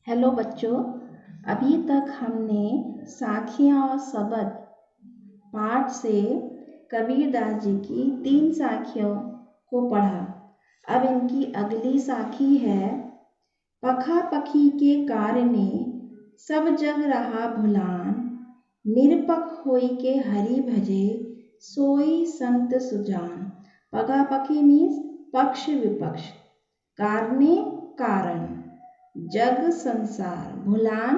Hello बच्चों, अभी तक हमने साखियाँ और सबद पाठ से कबीरदास जी की 3 साखियों को पढ़ा। अब इनकी अगली साखी है, पखा पखी के कारणे सब जग रहा भुलान, निरपख होई के हरि भजे सोई संत सुजान। पखा पखी मीन्स पक्ष विपक्ष, कारणे कारण, जग संसार, भुलान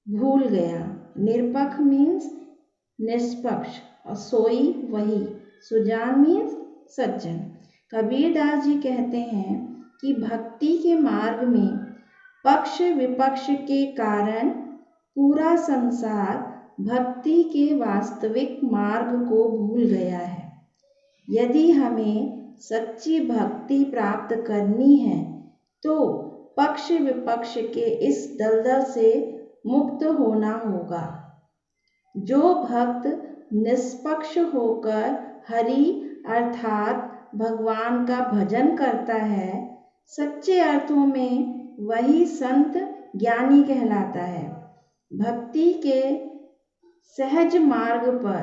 भूल गया, निरपख मीन्स निष्पक्ष और सोई वही, सुजान मीन्स सज्जन। कबीरदास जी कहते हैं कि भक्ति के मार्ग में पक्ष विपक्ष के कारण पूरा संसार भक्ति के वास्तविक मार्ग को भूल गया है। यदि हमें सच्ची भक्ति प्राप्त करनी है तो पक्ष विपक्ष के इस दलदल से मुक्त होना होगा। जो भक्त निष्पक्ष होकर हरि अर्थात भगवान का भजन करता है, सच्चे अर्थों में वही संत ज्ञानी कहलाता है। भक्ति के सहज मार्ग पर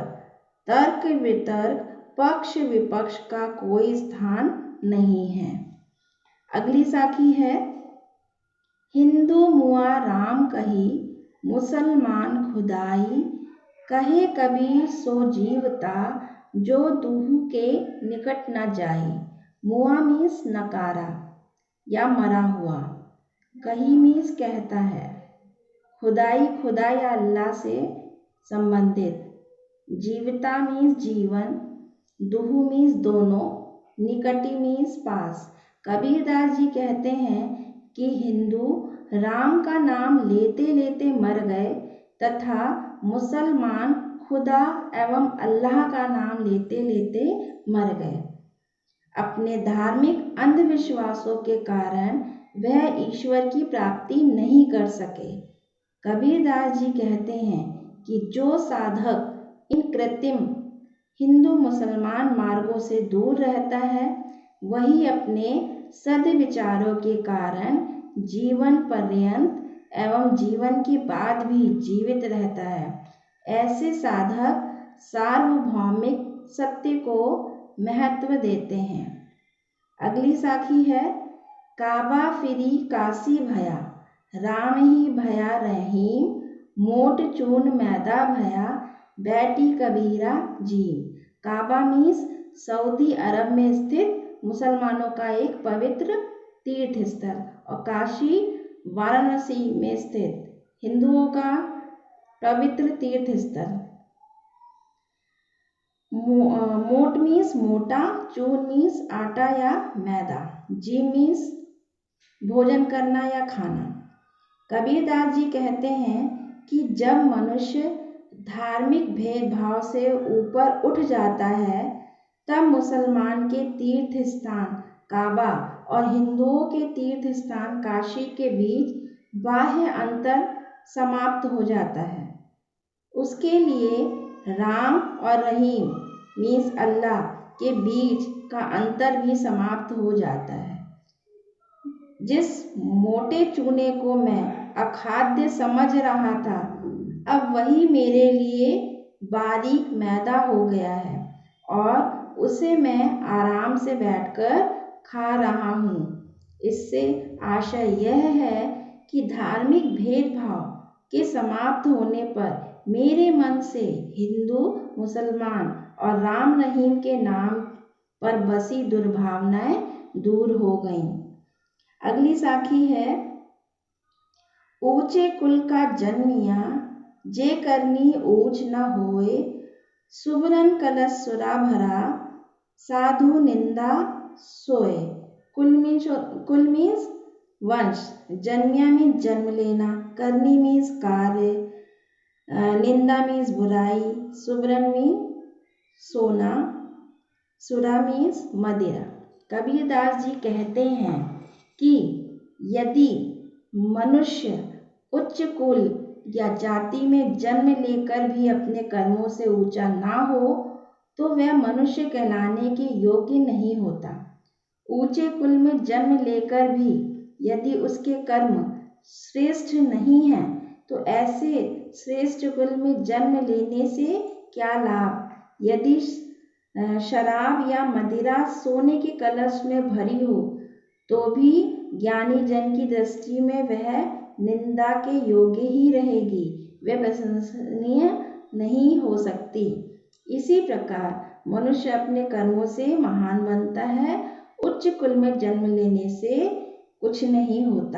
तर्क वितर्क पक्ष विपक्ष का कोई स्थान नहीं है। अगली साखी है, हिंदू मुआ राम कही मुसलमान खुदाई, कहे कबीर सो जीवता जो दूहू के निकट न जाई। मुआ मीन्स नकारा या मरा हुआ, कही मीन्स कहता है, खुदाई खुदा या अल्लाह से संबंधित, जीवता मीन्स जीवन, दूहू मीन्स दोनों, निकटी मीन्स पास। कबीरदास जी कहते हैं कि हिंदू राम का नाम लेते लेते मर गए तथा मुसलमान खुदा एवं अल्लाह का नाम लेते लेते मर गए। अपने धार्मिक अंधविश्वासों के कारण वह ईश्वर की प्राप्ति नहीं कर सके। कबीरदास जी कहते हैं कि जो साधक इन कृत्रिम हिंदू मुसलमान मार्गों से दूर रहता है, वही अपने सद्विचारों के कारण जीवन पर्यंत एवं जीवन के बाद भी जीवित रहता है। ऐसे साधक सार्वभौमिक सत्य को महत्व देते हैं। अगली साखी है, काबा फिरी काशी भया, राम ही भया रहीम, मोट चून मैदा भया, बैठी कबीरा जी। काबा मीन्स सऊदी अरब में स्थित मुसलमानों का एक पवित्र तीर्थ स्थल और काशी वाराणसी में स्थित हिंदुओं का पवित्र तीर्थ स्थल। मोट मीन्स मोटा, चून मीन्स आटा या मैदा, जी मीन्स भोजन करना या खाना। कबीरदास जी कहते हैं कि जब मनुष्य धार्मिक भेदभाव से ऊपर उठ जाता है, तब मुसलमान के तीर्थ स्थान काबा और हिंदुओं के तीर्थ स्थान काशी के बीच बाह्य अंतर समाप्त हो जाता है। उसके लिए राम और रहीम मीन्स अल्लाह के बीच का अंतर भी समाप्त हो जाता है। जिस मोटे चूने को मैं अखाद्य समझ रहा था, अब वही मेरे लिए बारीक मैदा हो गया है और उसे मैं आराम से बैठकर खा रहा हूँ। इससे आशय यह है कि धार्मिक भेदभाव के समाप्त होने पर मेरे मन से हिंदू मुसलमान और राम रहीम के नाम पर बसी दुर्भावनाएं दूर हो गईं। अगली साखी है, ऊंचे कुल का जन्मिया जे करनी ऊंच न होए, सुबरन कलश सुरा भरा साधु निंदा सोए। कुल मीन्स वंश, जन्मिया मीन्स जन्म लेना, करनी मीन्स कार्य, निंदा मीन्स बुराई, सुबरन मीन्स सोना, सुरा मीन्स मदिरा। कबीरदास जी कहते हैं कि यदि मनुष्य उच्च कुल या जाति में जन्म लेकर भी अपने कर्मों से ऊंचा ना हो तो वह मनुष्य कहलाने के योग्य नहीं होता। ऊंचे कुल में जन्म लेकर भी यदि उसके कर्म श्रेष्ठ नहीं है, तो ऐसे श्रेष्ठ कुल में जन्म लेने से क्या लाभ। यदि शराब या मदिरा सोने के कलश में भरी हो तो भी ज्ञानी जन की दृष्टि में वह निंदा के योग्य ही रहेगी, वह प्रशंसनीय नहीं हो सकती। इसी प्रकार मनुष्य अपने कर्मों से महान बनता है, उच्च कुल में जन्म लेने से कुछ नहीं होता।